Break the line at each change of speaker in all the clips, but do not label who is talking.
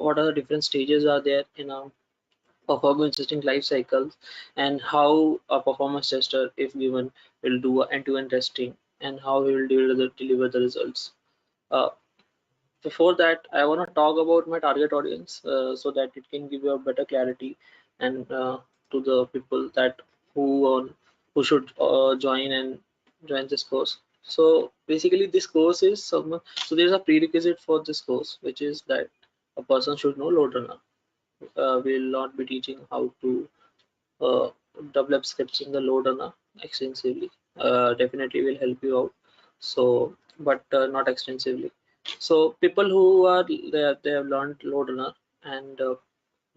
what are the different stages are there in a performance testing life cycles, and how a performance tester, if given, will do end-to-end testing, and how he will deliver the results. Uh, Before that, I want to talk about my target audience, so that it can give you a better clarity, and to the people that who should join this course. So basically, this course is so there's a prerequisite for this course, which is that a person should know LoadRunner. We will not be teaching how to uh, develop scripts in the LoadRunner extensively. Definitely will help you out. So, but not extensively. So people who are they have learned LoadRunner, and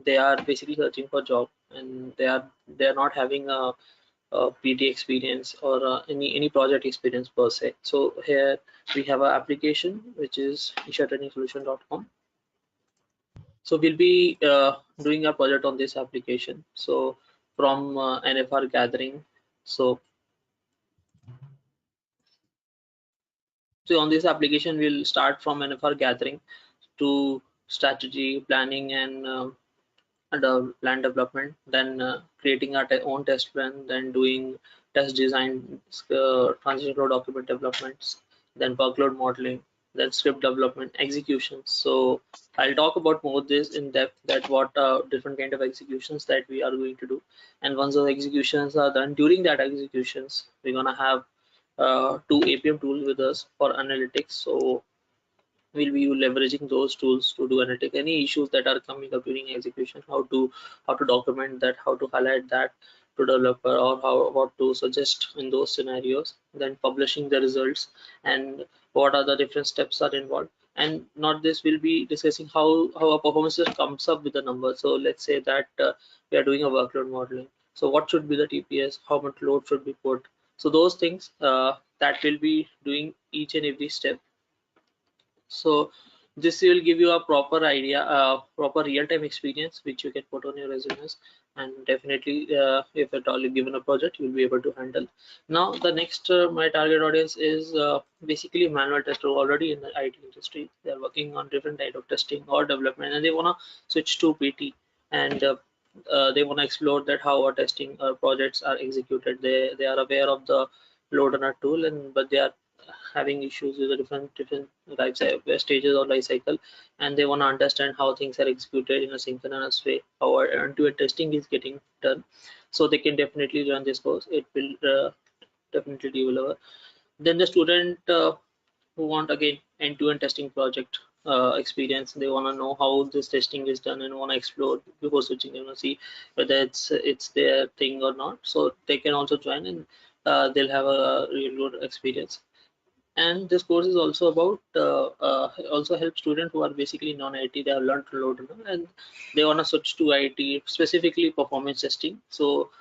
they are basically searching for job, and they are not having a PT experience or any project experience per se. So here we have an application which is ishatrainingsolution.com. So we'll be doing a project on this application. So from NFR gathering. So on this application, we'll start from NFR gathering to strategy planning and plan development, then creating our own test plan, then doing test design, transition flow document developments, then workload modeling, then script development, execution. So I'll talk about more this in depth, that what different kind of executions that we are going to do. And once those executions are done, during that executions, we're gonna have two APM tools with us for analytics. So we'll be leveraging those tools to do analytic any issues that are coming up during execution, how to document that, how to highlight that to developer, or what to suggest in those scenarios, then publishing the results, and what are the different steps are involved. And not this, will be discussing how a performance test comes up with the number. So let's say that we are doing a workload modeling, so what should be the TPS, how much load should be put. So those things that will be doing each and every step. So this will give you a proper idea, proper real-time experience which you can put on your resumes, and definitely if at all you're given a project, you'll be able to handle. Now the next my target audience is basically manual tester already in the IT industry. They're working on different type of testing or development, and they want to switch to PT, and they want to explore that how our testing projects are executed. They are aware of the LoadRunner tool, and but they are having issues with the different stages of life cycle, and they want to understand how things are executed in a synchronous way, how our end-to-end testing is getting done. So they can definitely run this course. It will definitely deliver. Then the student who want again end-to-end testing project experience, they want to know how this testing is done and want to explore before switching, see whether it's their thing or not. So they can also join, and they'll have a real good experience. And this course is also about also help students who are basically non-IT. They have learned to load and they want to switch to IT, specifically performance testing. So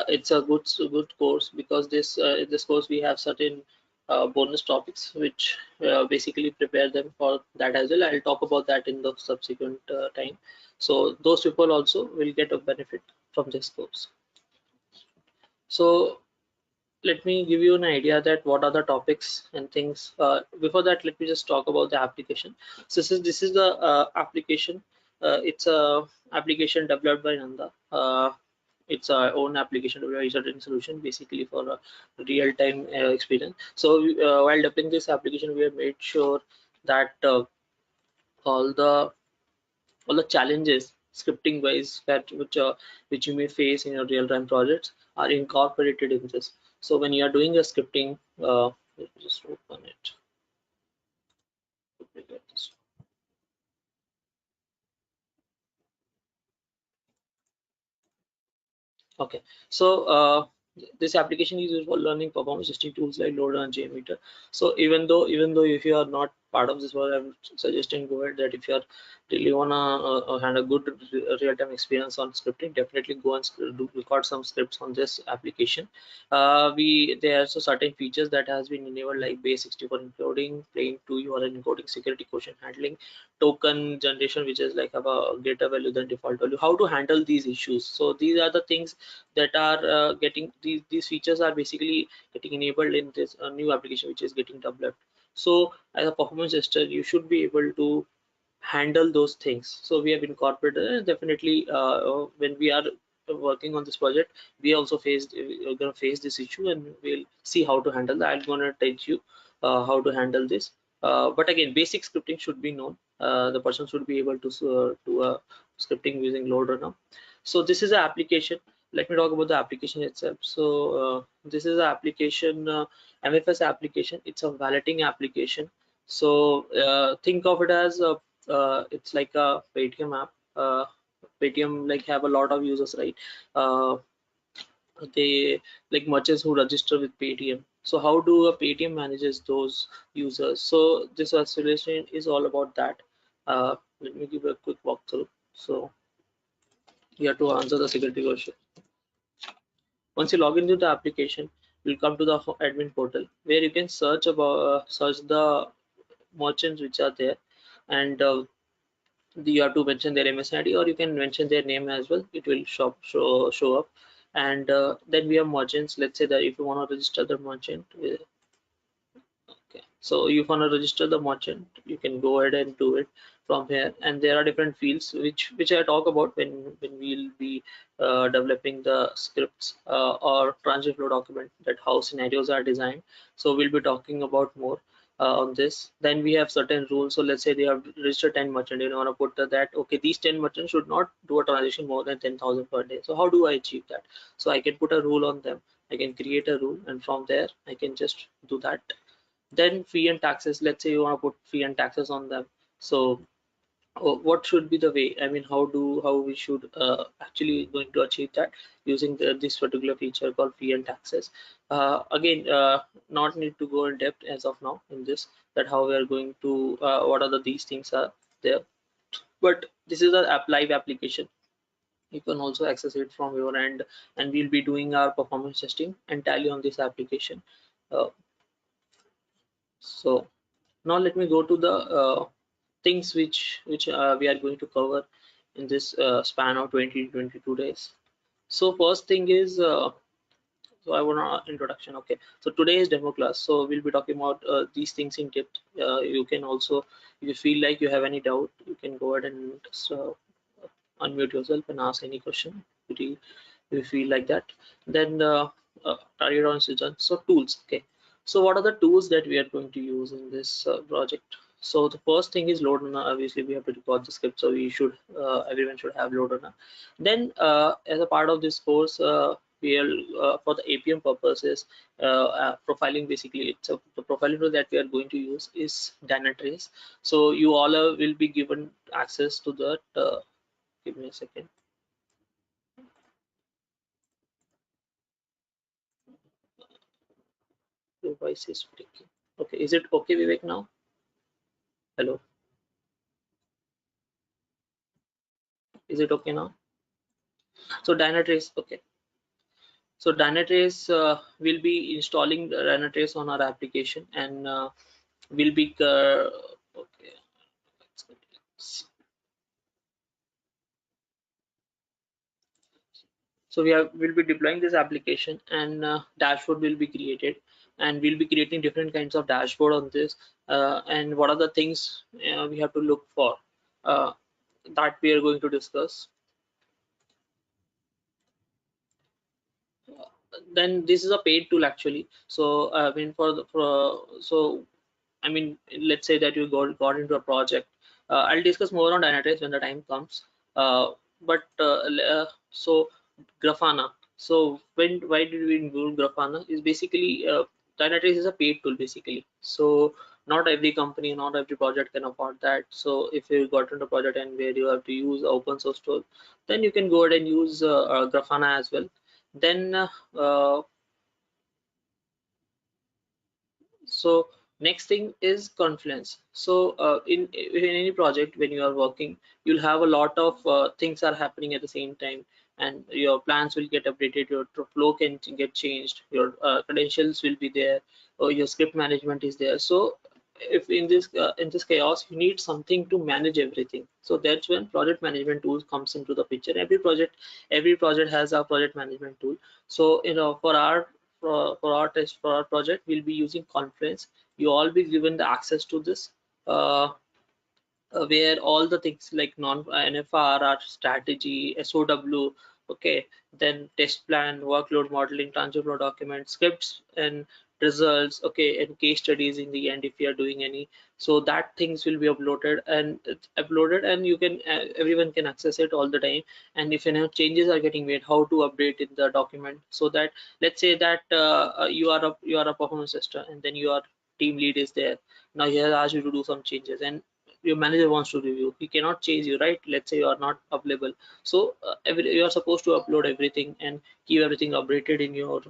it's a good course, because this course we have certain bonus topics which basically prepare them for that as well. I'll talk about that in the subsequent time. So those people also will get a benefit from this course. So let me give you an idea that what are the topics and things. Before that, let me just talk about the application. So this is the application. It's a application developed by Nanda. It's our own application developed by Isha Training Solution, basically for a real-time experience. So while developing this application, we have made sure that all the challenges scripting wise that which you may face in your real-time projects are incorporated in this. So when you are doing a scripting, let me just open it. Duplicate this. Okay, so this application is used for learning performance testing tools like LoadRunner and Jmeter. So even though if you are not part of this world, I'm suggesting go ahead that if you are really wanna have a good real-time experience on scripting, definitely go and record some scripts on this application. There are so certain features that has been enabled, like base 64 encoding, plain 2 URL encoding, security quotient handling, token generation, which is like have a greater value than default value. How to handle these issues? So these are the things that are getting these features are basically getting enabled in this new application which is getting developed. So as a performance tester, you should be able to handle those things. So we have incorporated definitely when we are working on this project, we also we're gonna face this issue, and we'll see how to handle that. I'm gonna teach you how to handle this. But again, basic scripting should be known. The person should be able to do a scripting using LoadRunner. So this is an application. Let me talk about the application itself. So this is an application, MFS application. It's a validating application. So think of it as it's like a Paytm app. Paytm like have a lot of users, right? Uh, they like merchants who register with Paytm. So how do a Paytm manages those users? So this solution is all about that. Let me give a quick walkthrough. So you have to answer the security question. Once you log into the application, you'll come to the admin portal where you can search about search the merchants which are there, and you have to mention their MSID, or you can mention their name as well. It will show up. And then we have merchants. Let's say that if you want to register the merchant, okay, so you want to register the merchant, you can go ahead and do it from here. And there are different fields which I talk about when we'll be developing the scripts or transit flow document, that how scenarios are designed. So we'll be talking about more on this. Then we have certain rules. So let's say they have registered 10 merchants, you want to put that okay, these 10 merchants should not do a transaction more than 10,000 per day. So how do I achieve that? So I can put a rule on them. I can create a rule, and from there I can just do that. Then fee and taxes. Let's say you want to put fee and taxes on them. So what should be the way? I mean, how we should actually going to achieve that using this particular feature called fee and taxes. Again, not need to go in depth as of now in this, that how we are going to what are these things are there. But this is a live application. You can also access it from your end, and we'll be doing our performance testing entirely on this application. Uh, so now let me go to the things which we are going to cover in this span of 20 to 22 days. So first thing is so I want an introduction. Okay, so today is demo class, so we'll be talking about these things in depth. You can also, if you feel like you have any doubt, you can go ahead and unmute yourself and ask any question if you feel like that. Then target on season. So tools. Okay, so what are the tools that we are going to use in this project? So the first thing is LoadRunner. Obviously we have to record the script, so we should everyone should have LoadRunner. Then as a part of this course, we'll for the APM purposes, profiling, basically it's the profiling tool that we are going to use is Dynatrace. So you all will be given access to that. Give me a second. Your voice is breaking. Okay, is it okay, Vivek, now? Hello, is it okay now? So Dynatrace, okay. So Dynatrace will be installing the Dynatrace on our application, and will be okay. So we'll be deploying this application, and dashboard will be created, and we'll be creating different kinds of dashboard on this. And what are the things we have to look for uh, that we are going to discuss. Then this is a paid tool actually. So I mean so I mean, let's say that you got into a project. I'll discuss more on Dynatrace when the time comes. But so Grafana. So why did we include Grafana? Is basically Dynatrace is a paid tool basically. So not every company, not every project can afford that. So if you got into a project and where you have to use open source tool, then you can go ahead and use Grafana as well. Then so next thing is Confluence. So in any project when you are working, you'll have a lot of things are happening at the same time, and your plans will get updated, your flow can get changed, your credentials will be there, or your script management is there. So if in this chaos, you need something to manage everything. So that's when project management tools comes into the picture. Every project has a project management tool. So for our project, we'll be using Confluence. You all be given the access to this. where all the things like non NFR are strategy, SOW, okay, then test plan, workload modeling, transfer flow documents, scripts and results, okay, and case studies in the end if you are doing any. So that things will be uploaded, and it's uploaded, and you can everyone can access it all the time. And if any changes are getting made, how to update in the document, so that let's say that you are a performance tester, and then your team lead is there. Now he has asked you to do some changes, and your manager wants to review. He cannot change you, right? Let's say you are not available. So you are supposed to upload everything and keep everything updated in your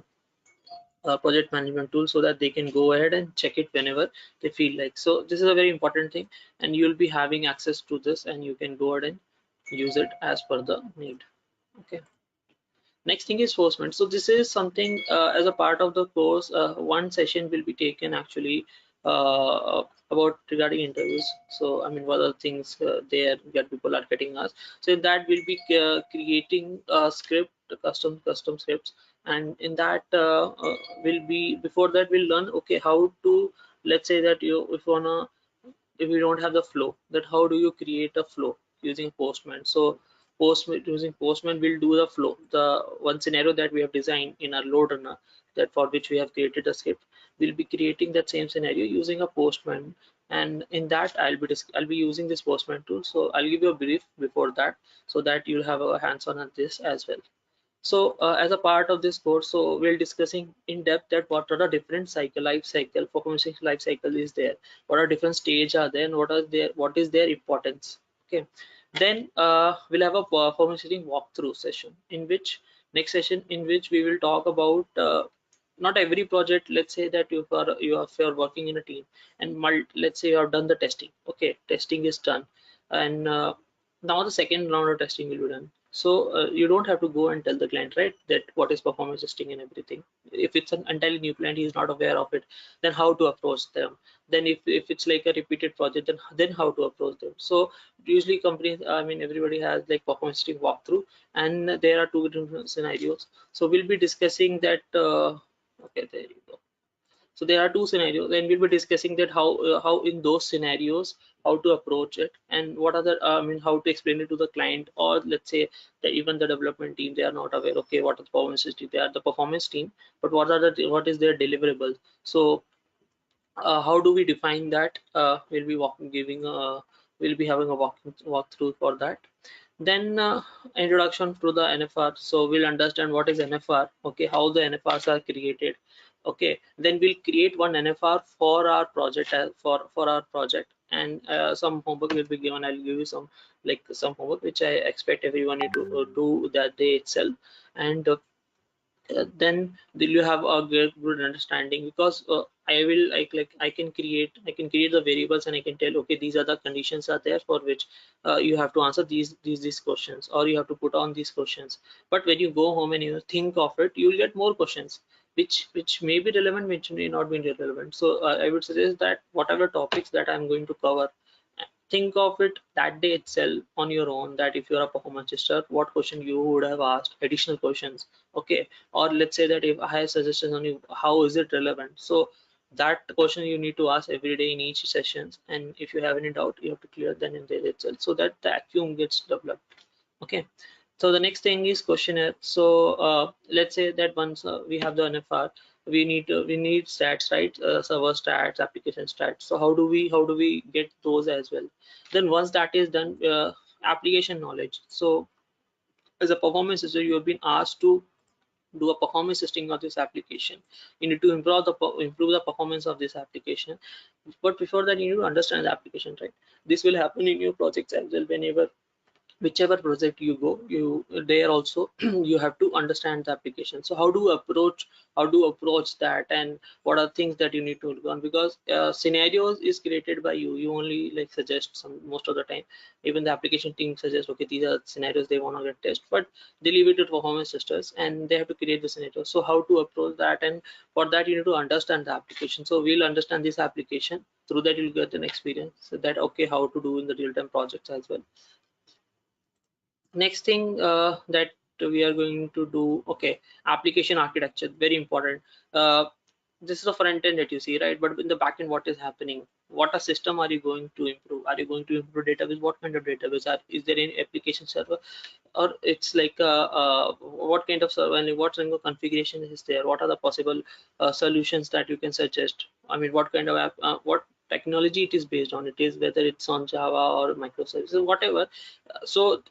project management tool, so that they can go ahead and check it whenever they feel like. So this is a very important thing, and you'll be having access to this, and you can go ahead and use it as per the need. Okay. Next thing is forcement. So this is something as a part of the course. One session will be taken actually about regarding interviews. So I mean, what are the things there that people are getting us. So in that we'll be creating a script, custom scripts, and in that will be, before that we'll learn, okay, how to, let's say that you, if you wanna, if you don't have the flow, that how do you create a flow using Postman. So Postman, using Postman will do the flow, the one scenario that we have designed in our load runner, that for which we have created a script, we'll be creating that same scenario using a Postman. And in that I'll be using this Postman tool. So I'll give you a brief before that, so that you'll have a hands-on at this as well. So as a part of this course, so we're discussing in depth that what are the different life cycle, performance life cycle is there, what are different stage are there, and what is their importance. Okay, then we'll have a performance walkthrough session, in which next session in which we will talk about not every project. Let's say that if you're working in a team, and let's say you have done the testing. Okay, testing is done, and now the second round of testing will be done. So you don't have to go and tell the client, right, that what is performance testing and everything. If it's an entirely new client, he is not aware of it, then how to approach them. Then if it's like a repeated project, then how to approach them. So usually companies, I mean, everybody has like performance testing walkthrough, and there are two different scenarios. So we'll be discussing that. Okay, there you go. So there are two scenarios, and we'll be discussing that how in those scenarios how to approach it, and what are the I mean, how to explain it to the client, or let's say that even the development team, they are not aware. Okay, what are the performance team? They are the performance team, but what is their deliverable? So how do we define that? We'll be having a walkthrough for that. Then introduction to the NFR. So we'll understand what is NFR, okay, how the NFRs are created. Okay, then we'll create one NFR for our project, for our project, and some homework will be given. I'll give you some homework which I expect everyone need to do that day itself. And then you have a good understanding, because I will I can create the variables, and I can tell, okay, these are the conditions are there for which you have to answer these questions, or you have to put on these questions. But when you go home and you think of it, you'll get more questions which may be relevant, which may not be relevant. So I would suggest that whatever topics that I'm going to cover, think of it that day itself on your own, that if you're a performance tester, what question you would have asked, additional questions. Okay, or let's say that if I have suggestions on you, how is it relevant? So that question you need to ask every day in each sessions, and if you have any doubt, you have to clear them in there itself, so that the acumen gets developed. Okay, so the next thing is questionnaire. So let's say that once we have the NFR, we need stats, right? Server stats, application stats. So how do we get those as well? Then once that is done, application knowledge. So as a performance user, you have been asked to do a performance testing of this application. You need to improve the performance of this application. But before that, you need to understand the application, right? This will happen in your projects as well. Whenever whichever project you go, you there also you have to understand the application. So how to approach that, and what are things that you need to learn, because scenarios is created by you only like suggest some. Most of the time even the application team suggests, okay, these are scenarios they want to get test, but they leave it to performance testers, and they have to create the scenario. So how to approach that, and for that you need to understand the application. So we'll understand this application, through that you'll get an experience, so that okay, how to do in the real-time projects as well. Next thing that we are going to do, okay, application architecture, very important. This is the front end that you see, right? But in the back end, what is happening? what a system are you going to improve? Are you going to improve database? What kind of database? Is there any application server, or it's like what kind of server and what kind of configuration is there? What are the possible solutions that you can suggest? I mean, what kind of app, what technology it is based on? It is whether it's on Java or microservices, whatever. So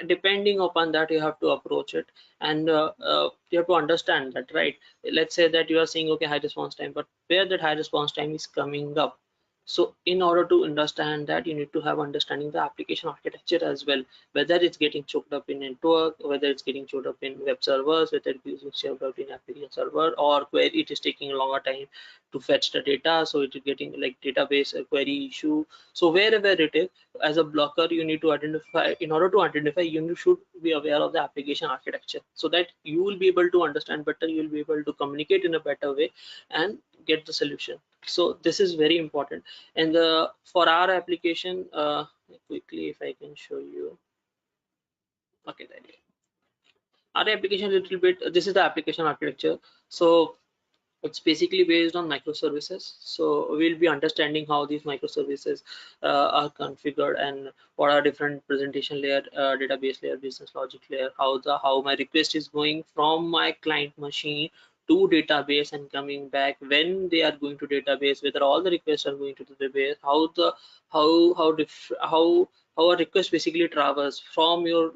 depending upon that, you have to approach it, and you have to understand that, right? Let's say that you are saying, okay, high response time, but where that high response time is coming up. So in order to understand that, you need to have understanding the application architecture as well, whether it's getting choked up in network, whether it's getting choked up in web servers, whether it's choked up in application server, or where it is taking a longer time to fetch the data, so it is getting like database query issue. So wherever it is, as a blocker, you need to identify. In order to identify, you should be aware of the application architecture, so that you will be able to understand better, you will be able to communicate in a better way and get the solution. So this is very important. And for our application, quickly if I can show you. Okay, there you go. Our application a little bit, this is the application architecture. So it's basically based on microservices. So we'll be understanding how these microservices are configured, and what are different presentation layer, database layer, business logic layer, how my request is going from my client machine to database and coming back, when they are going to database, whether all the requests are going to the database, how a request basically travels from your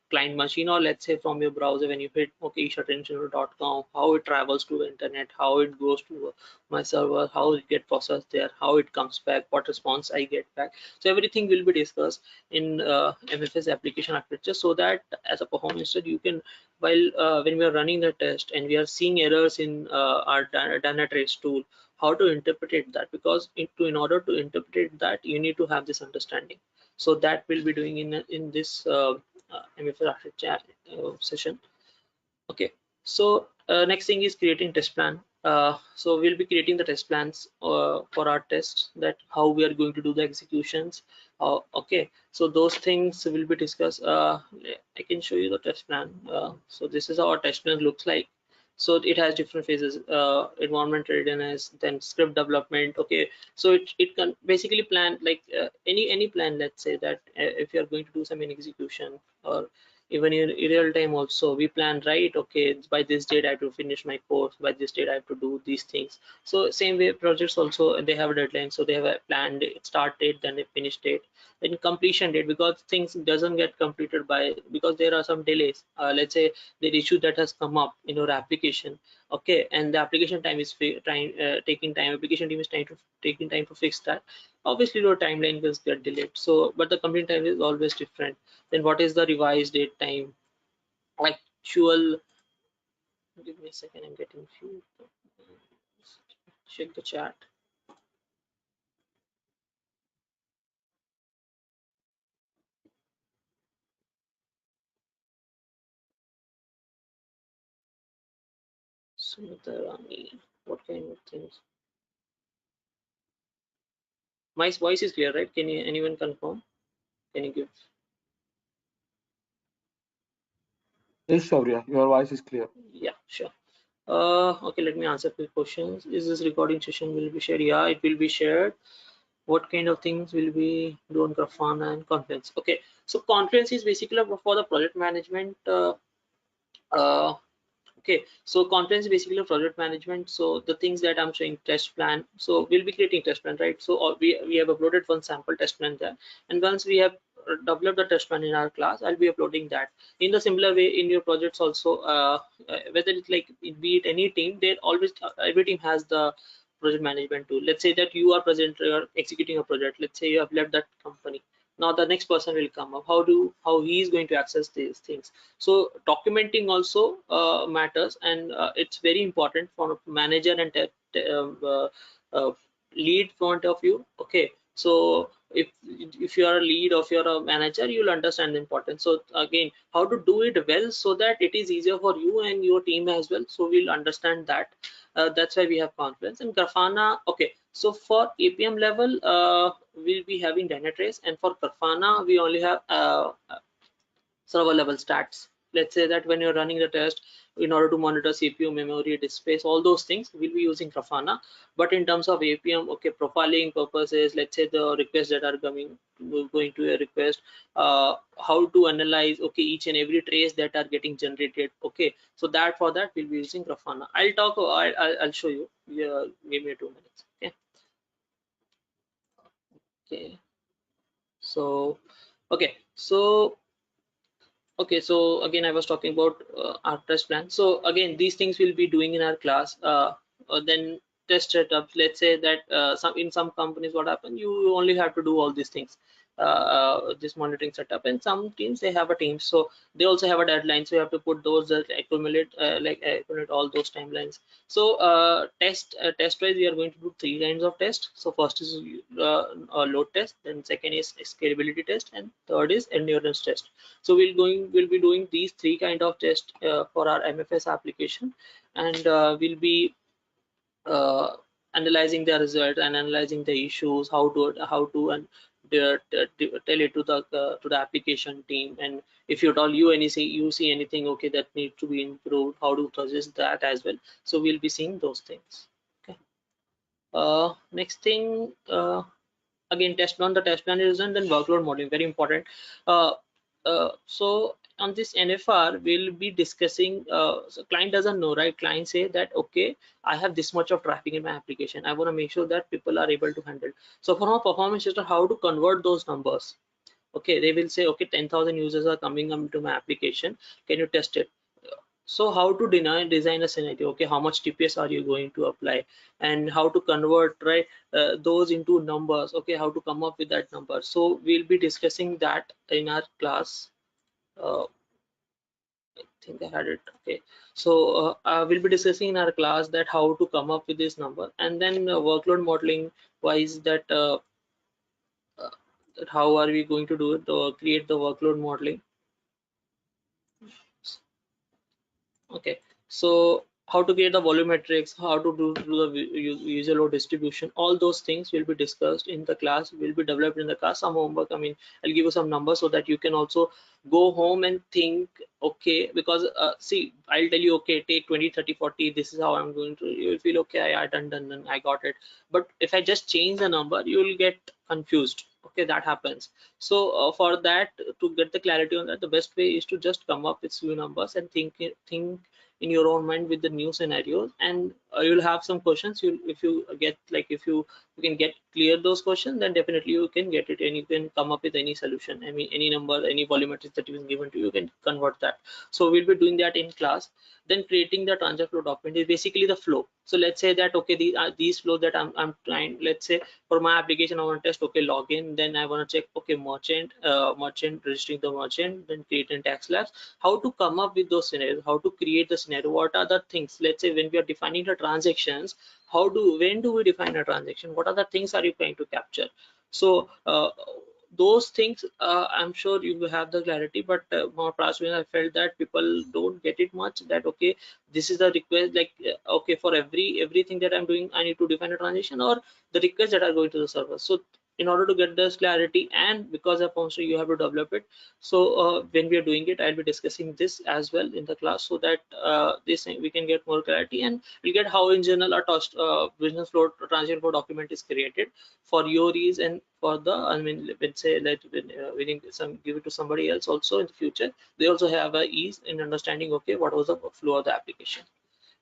client machine, or let's say from your browser. When you hit okay ishatraining.com, how it travels to the internet, how it goes to my server, how it get processed there, how it comes back, what response I get back. So everything will be discussed in MFS application architecture, so that as a performance test, you can, while when we are running the test and we are seeing errors in our Dynatrace tool, how to interpret that, because in order to interpret that, you need to have this understanding. So that we'll be doing in this MFS architecture session. Okay, so next thing is creating test plan. So we'll be creating the test plans for our tests, that how we are going to do the executions. Okay, so those things will be discussed. I can show you the test plan. So this is how our test plan looks like. So it has different phases: environment readiness, then script development. Okay, so it can basically plan like any plan. Let's say that if you are going to do some execution, or even in real time also, we plan, right? Okay, by this date I have to finish my course, by this date I have to do these things. So same way projects also, they have a deadline, so they have a planned start date, then a finish date, then completion date, because things doesn't get completed by, because there are some delays. Let's say the issue that has come up in your application, okay, and the application time is taking time, application team is taking time to fix that. Obviously your timeline will get delayed. So but the complete time is always different. Then what is the revised date time, actual, give me a second, I'm getting few, check the chat. Sumitarani, what kind of things? My voice is clear, right? Can you, anyone confirm? Can you give?
Yes, Shaurya, your voice is clear.
Yeah, sure. Okay, let me answer quick questions. Is this recording session will be shared? Yeah, it will be shared. What kind of things will be do on Grafana and Confluence? Okay, so Confluence is basically for the project management. Uh, Okay, so Confluence is basically project management. So the things that I'm showing, test plan. So we'll be creating test plan, right? So we have uploaded one sample test plan there, and once we have developed the test plan in our class, I'll be uploading that. In the similar way, in your projects also, whether it's like be it any team, they always every team has the project management tool. Let's say that you are present, you are executing a project. Let's say you have left that company. Now the next person will come up. How he is going to access these things? So documenting also matters, and it's very important for manager and uh, lead point of view. Okay, so if you are a lead or if you're a manager, you'll understand the importance. So again, how to do it well so that it is easier for you and your team as well. So we'll understand that. That's why we have Confluence and Grafana. Okay, so for APM level, we'll be having Dynatrace, and for Grafana we only have server level stats. let's say that when you're running the test, in order to monitor CPU, memory, disk space, all those things, we'll be using Grafana. But in terms of APM, okay, profiling purposes, let's say the requests that are going to a request, how to analyze, okay, each and every trace that are getting generated, okay, so that for that we'll be using Grafana. I'll show you. Yeah, give me 2 minutes. Okay. Okay. So okay, so okay, so again, I was talking about our test plan. So again, these things we'll be doing in our class. Then test setup. Let's say that some companies, what happen, you only have to do all these things, this monitoring setup. And some teams, they have a team, so they also have a deadline. So you have to put those that accumulate all those timelines. So test wise, we are going to do 3 kinds of tests. So first is a load test, then second is scalability test, and third is endurance test. So we'll be doing these 3 kind of tests for our MFS application, and we'll be uh, analyzing the result and analyzing the issues, how to and tell it to the application team. And if you tell you see anything, okay, that needs to be improved, how to suggest that as well. So we'll be seeing those things. Okay. Next thing, again, test plan. The test plan is done, then workload modeling, very important. uh, so on this NFR we'll be discussing, so client doesn't know, right? Client say that, okay, I have this much of traffic in my application, I want to make sure that people are able to handle. So from a performance tester, how to convert those numbers? Okay, they will say, okay, 10,000 users are coming into my application, can you test it? So how to design a scenario, okay, how much TPS are you going to apply, and how to convert, right, those into numbers, okay, how to come up with that number. So we'll be discussing that in our class. I think I had it. Okay, so we'll be discussing in our class that how to come up with this number, and then workload modeling wise, uh, that how are we going to do it, create the workload modeling. Okay, so how to create the volumetrics, how to do the user load distribution, all those things will be discussed in the class, will be developed in the class. Some homework, I mean, I'll give you some numbers so that you can also go home and think, okay, because see, I'll tell you, okay, take 20, 30, 40, this is how I'm going to, you will feel, okay, I done, I got it. But if I just change the number, you will get confused. Okay, that happens. So for that, to get the clarity on that, the best way is to just come up with few numbers and think in your own mind with the new scenarios, and you'll have some questions. You if you get like if you can get clear those questions, then definitely you can get it and you can come up with any solution. I mean, any number, any volumetrics that is given to you, you can convert that. So we'll be doing that in class. Then creating the transaction flow document is basically the flow. So let's say that, okay, these flow that I'm trying, let's say for my application I want to test, okay, login, then I want to check, okay, merchant registering the merchant, then create and tax labs. How to come up with those scenarios, how to create the scenario, what are the things, let's say when we are defining the transactions, when do we define a transaction, what are the things are you trying to capture? So those things, I'm sure you will have the clarity, but more personally I felt that people don't get it much, that okay, this is the request, like okay, for everything that I'm doing I need to define a transaction, or the requests that are going to the server. So in order to get this clarity, and because of also you have to develop it, so when we are doing it, I'll be discussing this as well in the class, so that this we can get more clarity, and we'll get how in general a business flow transaction flow document is created for your ease, and for the, I mean, let's say that we can give it to somebody else also in the future, they also have a ease in understanding, okay, what was the flow of the application.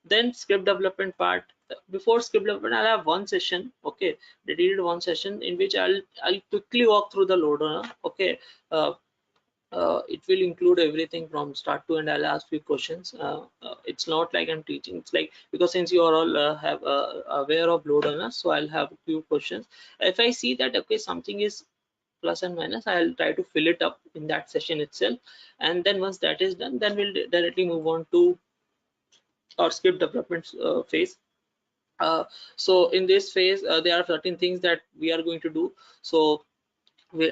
Then script development part. Before script development, I'll have one session, okay, dedicated one session in which I'll quickly walk through the loader. Okay, uh, it will include everything from start to end. I'll ask few questions. It's not like I'm teaching, it's like, because since you are all have aware of loader, so I'll have a few questions. If I see that, okay, something is plus and minus, I'll try to fill it up in that session itself. And then once that is done, then we'll directly move on to our script development phase. So in this phase, there are certain things that we are going to do. So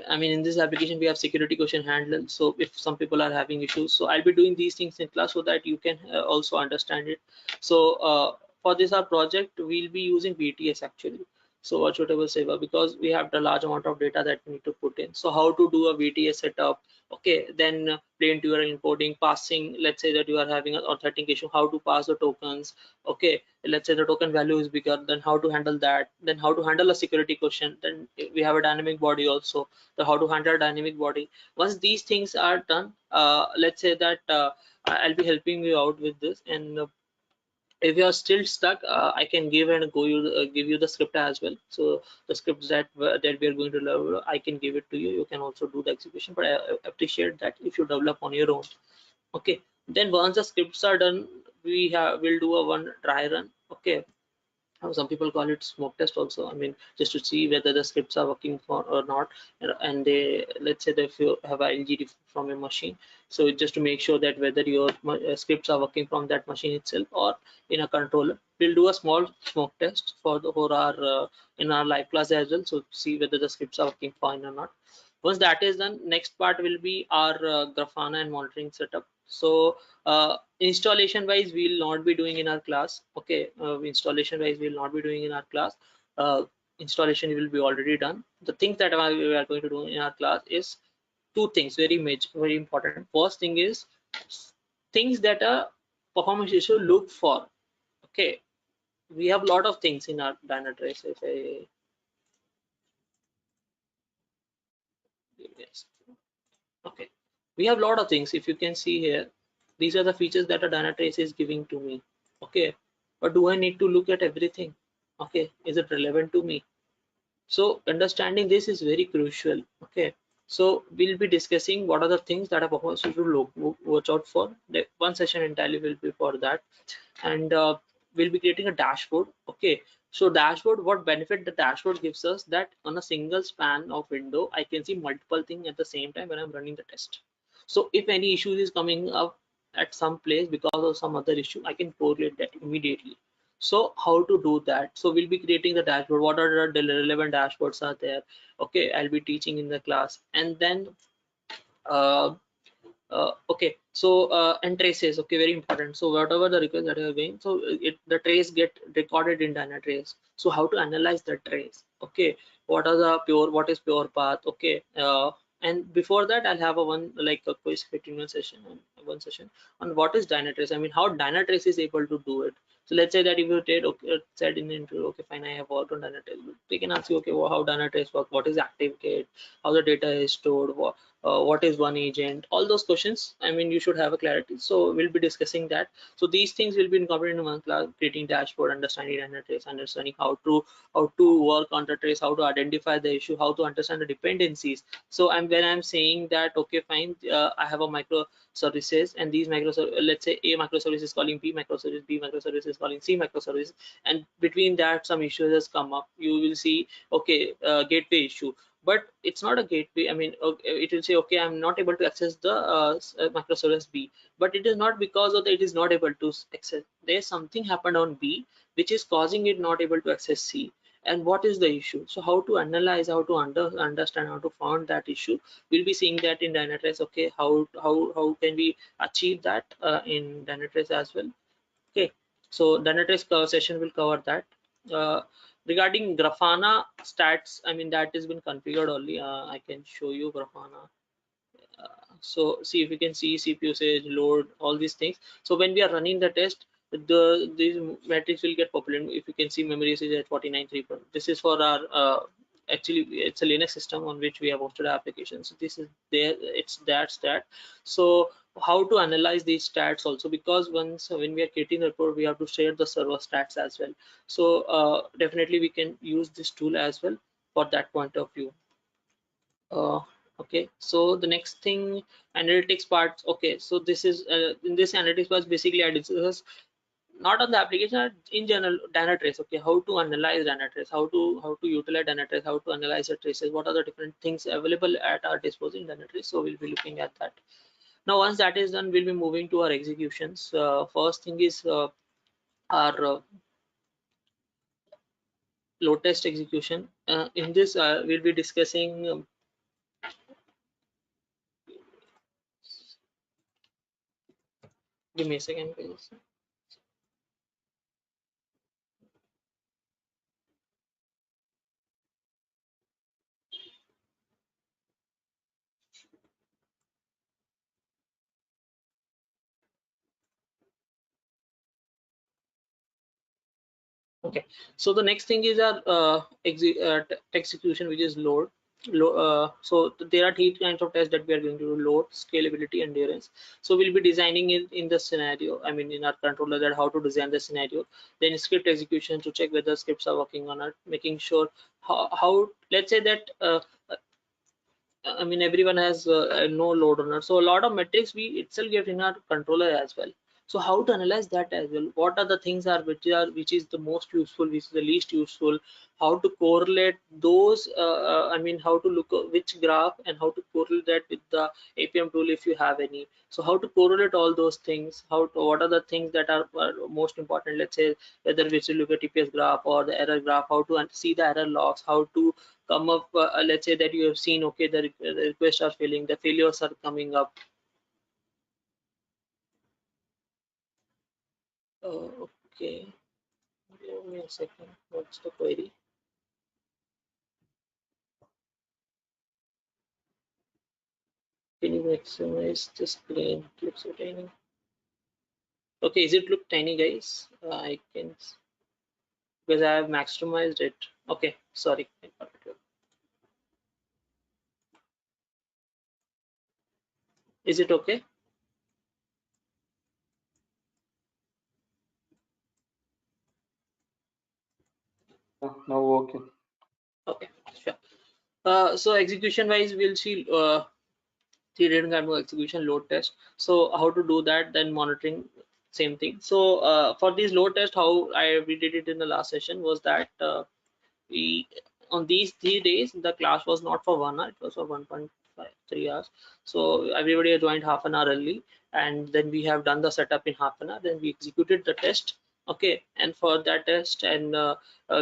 I mean, in this application we have security question handle, so if some people are having issues, so I'll be doing these things in class so that you can also understand it. So for this our project, we'll be using BTS actually. So virtual table saver, because we have the large amount of data that we need to put in. So how to do a VTS setup, okay, then plain to your encoding, passing, let's say that you are having an authentication, how to pass the tokens, okay, let's say the token value is bigger, then how to handle that, then how to handle a security question, then we have a dynamic body also, the how to handle a dynamic body. Once these things are done, let's say that I'll be helping you out with this, and if you are still stuck, I can give you the script as well. So the scripts that we are going to learn, I can give it to you. You can also do the execution, but I appreciate that if you develop on your own. Okay, then once the scripts are done, we'll do a one dry run. Okay, some people call it smoke test also. I mean, just to see whether the scripts are working for or not. And they, let's say that if you have a LGD from a machine, so just to make sure that whether your scripts are working from that machine itself or in a controller, we'll do a small smoke test for our in our live class as well, so see whether the scripts are working fine or not. Once that is done, next part will be our Grafana and monitoring setup. So installation wise, we'll not be doing in our class. Okay, installation wise, we'll not be doing in our class. Installation will be already done. The things that we are going to do in our class is two things, very major, very important. First thing is things that a performance issue look for. Okay, we have a lot of things in our Dynatrace. If I, yes. Okay, we have a lot of things. If you can see here, these are the features that a Dynatrace is giving to me. Okay, but do I need to look at everything? Okay, is it relevant to me? So understanding this is very crucial. Okay, so we'll be discussing what are the things that a performance should look watch out for. One session entirely will be for that, and we'll be creating a dashboard. Okay, so dashboard, what benefit the dashboard gives us, that on a single span of window I can see multiple things at the same time when I'm running the test. So if any issue is coming up at some place because of some other issue, I can correlate that immediately. So how to do that? So we'll be creating the dashboard. What are the relevant dashboards are there? Okay, I'll be teaching in the class. And then uh, okay, so and traces, okay, very important. So whatever the request that you are going, so the trace get recorded in Dynatrace. So how to analyze the trace? Okay, what is pure path? Okay, and before that I'll have a one like a quiz 15-minute session and one session on what is Dynatrace. I mean, how Dynatrace is able to do it. So let's say that if you take, okay, said in the interview, okay, fine, I have worked on Dynatrace, but they can ask you, okay, well, how Dynatrace work, what is ActiveGate, how the data is stored, what is one agent, all those questions. I mean, you should have a clarity. So we'll be discussing that. So these things will be incorporated in one class: creating dashboard, understanding Dynatrace, understanding how to work on the trace, how to identify the issue, how to understand the dependencies. So when I'm saying that, okay, fine, I have a microservices, and these let's say A microservice is calling B microservice, B microservice is calling C microservice, and between that some issues has come up. You will see, okay, gateway issue, but it's not a gateway. I mean, okay, it will say, okay, I'm not able to access the microservice B, but it is not because of that it is not able to access. There's something happened on B which is causing it not able to access C. And what is the issue? So how to analyze, how to understand, how to find that issue, we'll be seeing that in Dynatrace. Okay, how can we achieve that in Dynatrace as well? Okay, so Dynatrace session will cover that. uh, Regarding Grafana stats, I mean, that has been configured only. I can show you Grafana. So see if you can see CPU usage, load, all these things. So when we are running the test, these metrics will get populated. If you can see, memory usage at 49.3. This is for our actually it's a Linux system on which we have hosted applications. So this is there, it's that stat. So how to analyze these stats also, because once when we are creating a report, we have to share the server stats as well. So definitely we can use this tool as well for that point of view. uh, okay, so the next thing, analytics part. Okay, so this is in this analytics part, basically I discuss not on the application, in general, Dynatrace. Okay, how to analyze Dynatrace, how to utilize Dynatrace, how to analyze the traces, what are the different things available at our disposal in Dynatrace. So we'll be looking at that. Now once that is done, we'll be moving to our executions. First thing is our load test execution. In this we'll be discussing give me a second please. Okay, so the next thing is our execution, which is load. So there are three kinds of tests that we are going to do: load, scalability, endurance. So we'll be designing it in the scenario, I mean in our controller, that how to design the scenario. Then script execution to check whether scripts are working on it, making sure how let's say that I mean, everyone has no load runner. So a lot of metrics we itself get in our controller as well. So how to analyze that as well? What are the things are which is the most useful, which is the least useful? How to correlate those? I mean, how to look at which graph and how to correlate that with the APM tool if you have any. So how to correlate all those things? What are the things that are most important? Let's say whether we should look at TPS graph or the error graph. How to see the error logs? How to come up, let's say that you have seen, okay, the requests are failing, the failures are coming up. Okay, give me a second. What's the query? Can you maximize the screen? It looks so tiny. Okay, is it look tiny, guys? I can, because I have maximized it. Okay, sorry. Is it okay?
Now okay.
Okay, sure. So execution wise, we'll see three different kind of execution: load test. So how to do that, then monitoring, same thing. So for these load test, how we did it in the last session was that we on these 3 days the class was not for 1 hour, it was for 1.53 hours. So everybody joined half an hour early, and then we have done the setup in half an hour, then we executed the test. Okay, and for that test, and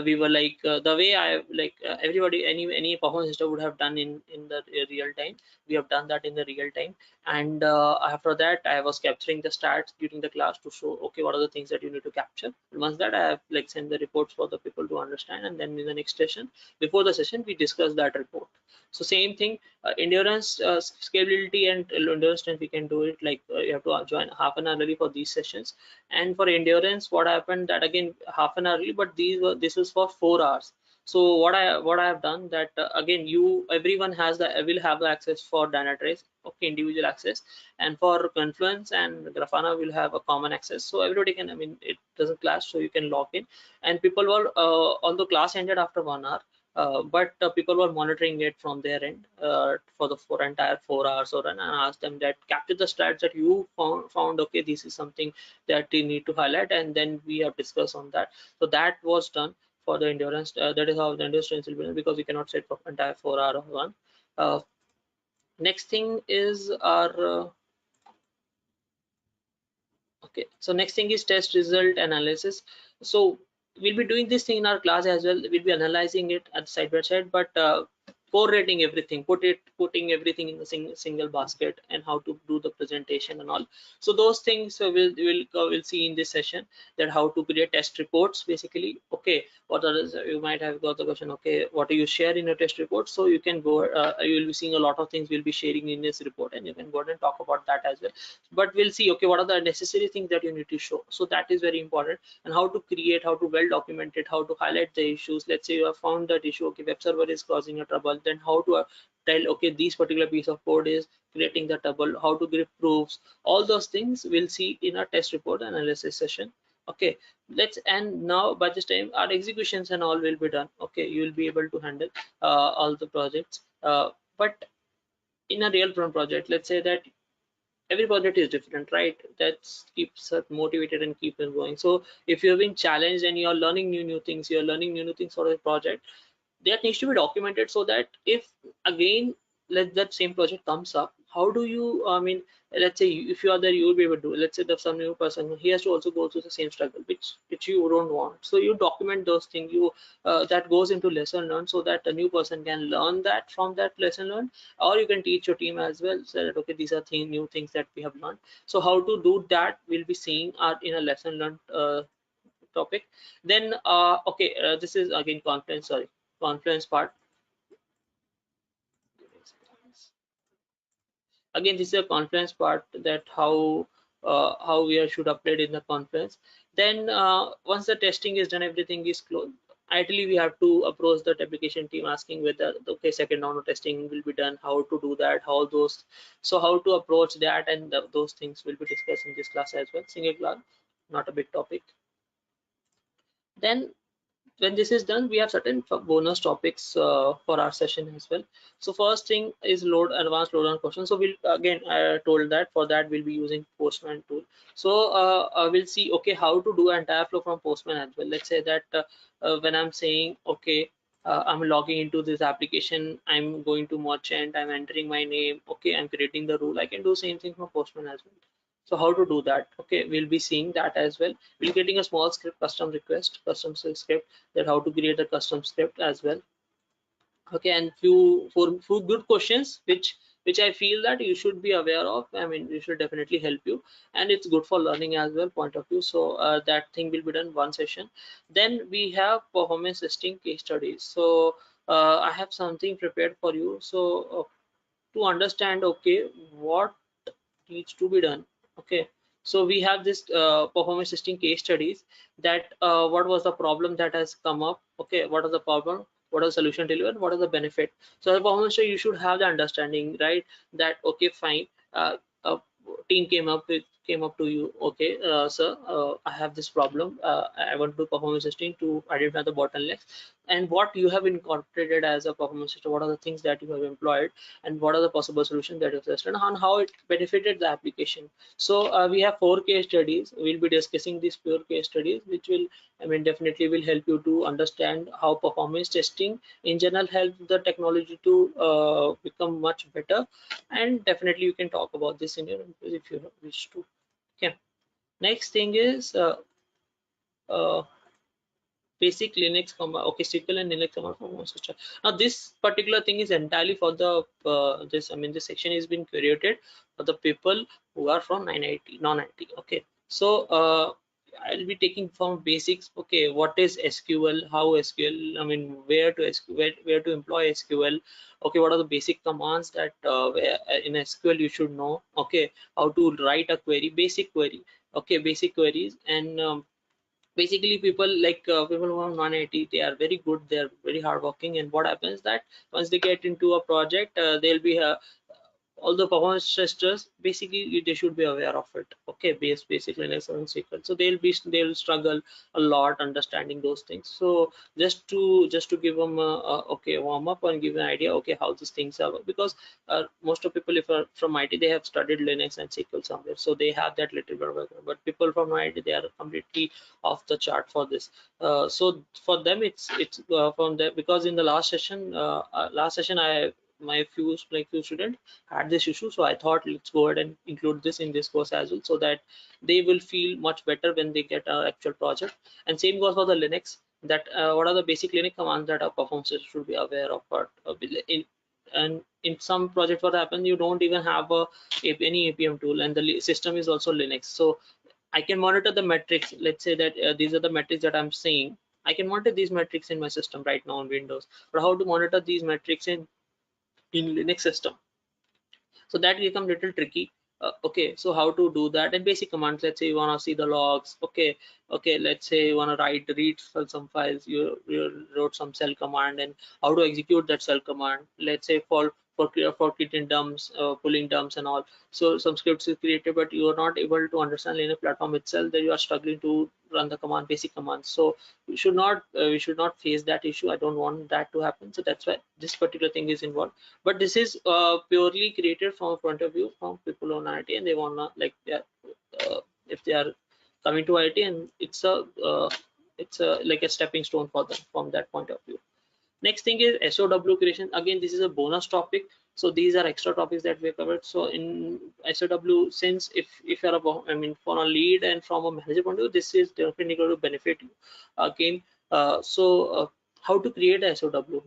we were like the way I like everybody, any performance system would have done in the real time. We have done that in the real time, and after that I was capturing the stats during the class to show, okay, what are the things that you need to capture. And once that, I have like sent the reports for the people to understand, and then in the next session, before the session, we discuss that report. So same thing, endurance, scalability, and endurance strength, we can do it like you have to join half an hour early for these sessions. And for endurance, what happened that again half an hour early, but this was for 4 hours. So what I have done that again, everyone has the will have the access for Dynatrace, okay, individual access, and for Confluence and Grafana will have a common access. So everybody can, I mean, it doesn't clash, so you can log in. And people were although class ended after 1 hour, but people were monitoring it from their end for the entire 4 hours or run, and asked them that capture the stats that you found, okay, this is something that you need to highlight, and then we have discussed on that. So that was done for the endurance. That is how the endurance will be done, because we cannot set for entire 4 hour run. uh, Next thing is our okay, so next thing is test result analysis. So we'll be doing this thing in our class as well. We'll be analyzing it at side by side, but correlating everything, putting everything in the single basket, and how to do the presentation and all. So those things we'll see in this session, that how to create test reports basically. Okay, what others you might have got the question, okay, what do you share in your test report? So you can go, you will be seeing a lot of things we'll be sharing in this report, and you can go ahead and talk about that as well. But we'll see, okay, what are the necessary things that you need to show. So that is very important. And how to create, how to well document it, how to highlight the issues. Let's say you have found that issue, okay, web server is causing a trouble, then how to tell, okay, this particular piece of code is creating the trouble, how to give proofs. All those things we'll see in our test report analysis session. Okay, and now by this time our executions and all will be done. Okay, you will be able to handle all the projects. But in a real project, let's say that every project is different, right? That keeps us motivated and keep them going. So if you've been challenged and you're learning new things, you're learning new things for a project, that needs to be documented, so that if again let that same project comes up, how do you, I mean, let's say if you are there, you will be able to do. Let's say there's some new person, he has to also go through the same struggle, which you don't want. So you document those things, you that goes into lesson learned, so that a new person can learn that from that lesson learned. Or you can teach your team as well, so that, okay, these are new things that we have learned. So how to do that, we'll be seeing in a lesson learned topic. Then okay, this is again Confluence, sorry, Confluence part. Again, this is a Confluence part, that how how we should upload in the conference. Then once the testing is done, everything is closed. Ideally, we have to approach that application team asking whether okay, second round of testing will be done, how to do that, how those, so how to approach that, and those things will be discussed in this class as well. Single class, not a big topic. Then when this is done, we have certain bonus topics for our session as well. So first thing is advanced load on question. So we'll again, I told that for that we'll be using Postman tool. So we'll see okay how to do entire flow from Postman as well. Let's say that when I'm saying okay, I'm logging into this application, I'm going to merchant, I'm entering my name, okay, I'm creating the rule, I can do same thing from Postman as well. So how to do that? Okay, we'll be seeing that as well. We'll be getting a small script, custom request, custom script, that how to create a custom script as well. Okay, and few good questions which I feel that you should be aware of. I mean, it should definitely help you, and it's good for learning as well point of view. So that thing will be done one session. Then we have performance testing case studies. So I have something prepared for you. So to understand okay what needs to be done. Okay, so we have this performance testing case studies, that what was the problem that has come up, okay, what is the problem, what is the solution delivered, what is the benefit. So the performance you should have the understanding, right, that okay fine, a team came up to you, okay, sir, I have this problem, I want to do performance testing to identify the bottlenecks, and what you have incorporated as a performance system, what are the things that you have employed, and what are the possible solutions that you've tested, and how it benefited the application. So we have 4 case studies. We'll be discussing these 4 case studies, which will, I mean, definitely will help you to understand how performance testing in general helps the technology to become much better. And definitely you can talk about this in your interview if you wish to. Okay. Next thing is uh, basic Linux command. Okay, SQL and Linux command from one system. Now this particular thing is entirely for the this, I mean, this section is being created for the people who are from non-IT. Okay, so I'll be taking from basics. Okay, what is SQL, how SQL, I mean, where to SQL, where to employ SQL. Okay, what are the basic commands that where, in SQL you should know. Okay, how to write a query, basic query. Okay, basic queries. And basically people like people who are non-IT, they are very good, they are very hardworking, and what happens that once they get into a project, they'll be all the performance testers, basically they should be aware of it. Okay, basically Linux and SQL, so they'll struggle a lot understanding those things. So just to give them okay warm up and give an idea okay how these things are, because most of people if are from IT, they have studied Linux and SQL somewhere, so they have that little bit of background. But people from IT, they are completely off the chart for this. So for them it's from there, because in the last session I my few students had this issue, so I thought let's go ahead and include this in this course as well, so that they will feel much better when they get an actual project. And same goes for the Linux, that what are the basic Linux commands that our performance should be aware of. But in and in some projects what happens, you don't even have any APM tool, and the system is also Linux. So I can monitor the metrics. Let's say that these are the metrics that I'm seeing. I can monitor these metrics in my system right now on Windows, but how to monitor these metrics in Linux system? So that become little tricky. Okay, so how to do that? And basic commands, let's say you want to see the logs. Okay, let's say you want to read some files, you wrote some cell command, and how to execute that cell command. Let's say for creating dumps, pulling dumps and all. So some scripts is created, but you are not able to understand Linux platform itself, that you are struggling to run the command, basic commands. So we should not face that issue. I don't want that to happen, so that's why this particular thing is involved. But this is purely created from a point of view from people on IT, and they wanna like if they are coming to IT, and it's a like a stepping stone for them from that point of view. Next thing is SOW creation. Again, this is a bonus topic. So these are extra topics that we covered. So in SOW, since if you're I mean, for a lead and from a manager point of view, this is definitely going to benefit you. Again, how to create a SOW?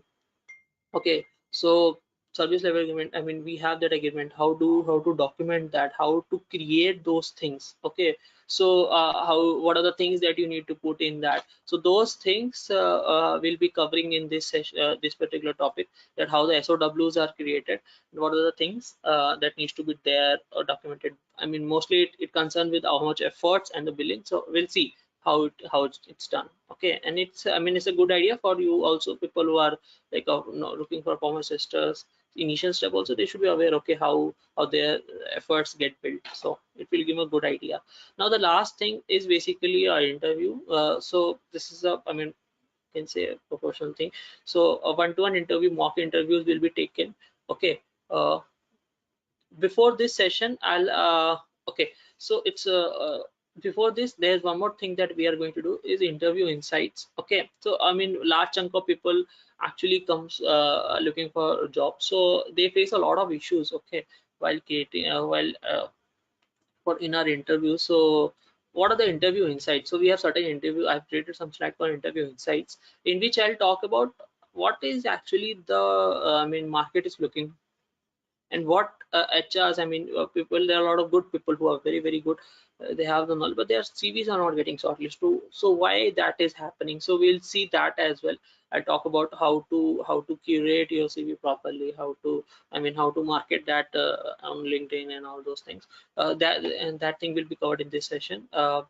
Okay, so service level agreement, I mean we have that agreement, how to document that, how to create those things. Okay, so how, what are the things that you need to put in that? So those things will be covering in this session, this particular topic, that how the SOWs are created, and what are the things that needs to be there or documented. I mean mostly it concerns with how much efforts and the billing, so we'll see how it's done. Okay, and it's, I mean it's a good idea for you also, people who are like looking for former sisters initial step also, they should be aware, okay, how their efforts get built, so it will give a good idea. Now the last thing is basically our interview. So this is a, I mean can say a proportional thing. So a one-to-one interview, mock interviews will be taken. Okay, uh, before this session I'll okay, so it's before this there's one more thing that we are going to do is interview insights. Okay, so I mean large chunk of people actually comes looking for a job, so they face a lot of issues. Okay, while creating while for in our interview. So what are the interview insights? So we have certain interview, I've created some slide for interview insights, in which I'll talk about what is actually the I mean market is looking, and what HRs, I mean people, there are a lot of good people who are very good, they have the knowledge, but their CVs are not getting shortlisted. So why that is happening, so we'll see that as well. I talk about how to curate your CV properly, how to, I mean how to market that on LinkedIn and all those things. That thing will be covered in this session. I'll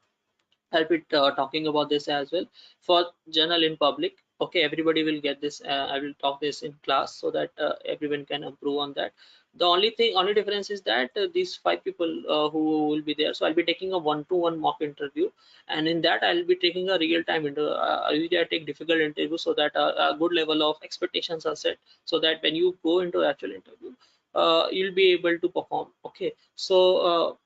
be talking about this as well for journal in public. Okay, everybody will get this. I will talk this in class so that everyone can improve on that. The only difference is that these 5 people who will be there. So I'll be taking a one-to-one mock interview, and in that I'll be taking a real-time interview. Usually I take difficult interviews so that a good level of expectations are set, so that when you go into actual interview, you'll be able to perform. Okay, so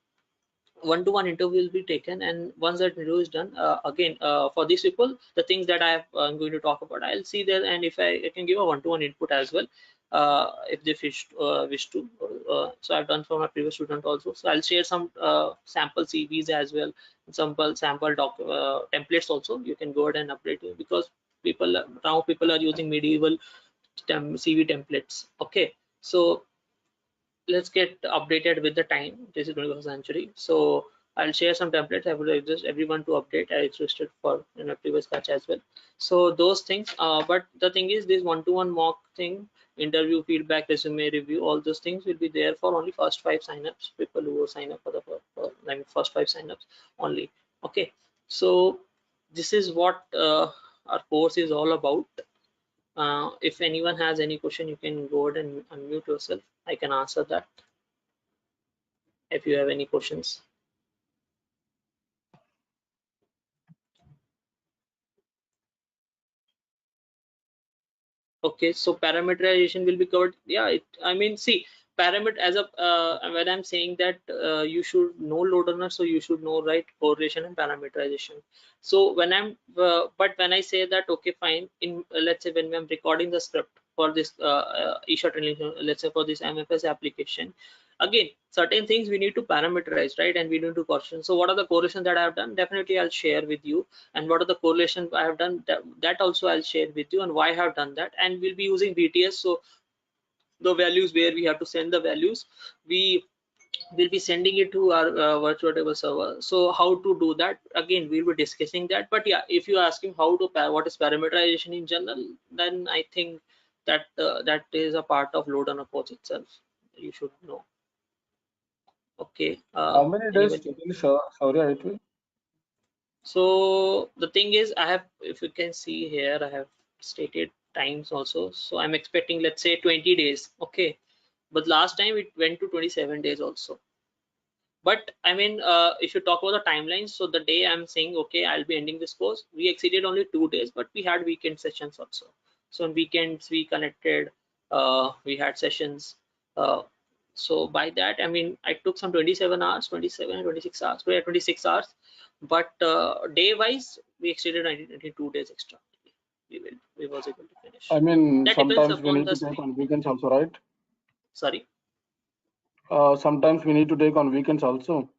one-to-one interview will be taken, and once that interview is done, again for these people the things that I'm going to talk about, I'll see there, and if I can give a one-to-one input as well, if they wish to. So I've done for my previous student also, so I'll share some sample CVs as well, sample templates also. You can go ahead and update it, because people are using medieval CV templates. Okay, so let's get updated with the time. This is 21st century, so I'll share some templates. I would request everyone to update. I registered for in a previous batch as well. So those things, but the thing is, this one-to-one mock thing, interview, feedback, resume review, all those things will be there for only first 5 signups, people who will sign up for the first 5 signups only. Okay, so this is what our course is all about. If anyone has any question, you can go ahead and unmute yourself. I can answer that if you have any questions. Okay, so parameterization will be covered. Yeah, I mean, see, parameter as a when I'm saying that you should know LoadRunner, so you should know, right, correlation and parameterization. So when but when I say that, okay, fine, in let's say when I'm recording the script for this Isha Training, let's say for this MFS application, again, certain things we need to parameterize, right, and we need to correlation. So what are the correlations that I have done? Definitely I'll share with you. And what are the correlations I have done, that also I'll share with you, and why I have done that. And we'll be using BTS, so the values where we have to send the values, we will be sending it to our virtual table server. So how to do that, again we'll be discussing that. But yeah, if you ask him how to what is parameterization in general, then I think that that is a part of load on a course itself, you should know. Okay,
How many days
anybody?
total, Shaurya, it will?
So the thing is, I have, if you can see here, I have stated times also. So I'm expecting, let's say 20 days. Okay. But last time it went to 27 days also. But I mean, if you talk about the timelines, so the day I'm saying, okay, I'll be ending this course, we exceeded only 2 days, but we had weekend sessions also. So on weekends, we connected, we had sessions. Uh, so by that, I mean, I took some 27 hours, 27, 26 hours, we had 26 hours, but day wise, we exceeded 92 days extra. We was able to finish.
I mean,
That depends
sometimes we
upon
need
the
to take
speed.
on weekends also, right?
Sorry.
Sometimes we need to take on weekends also.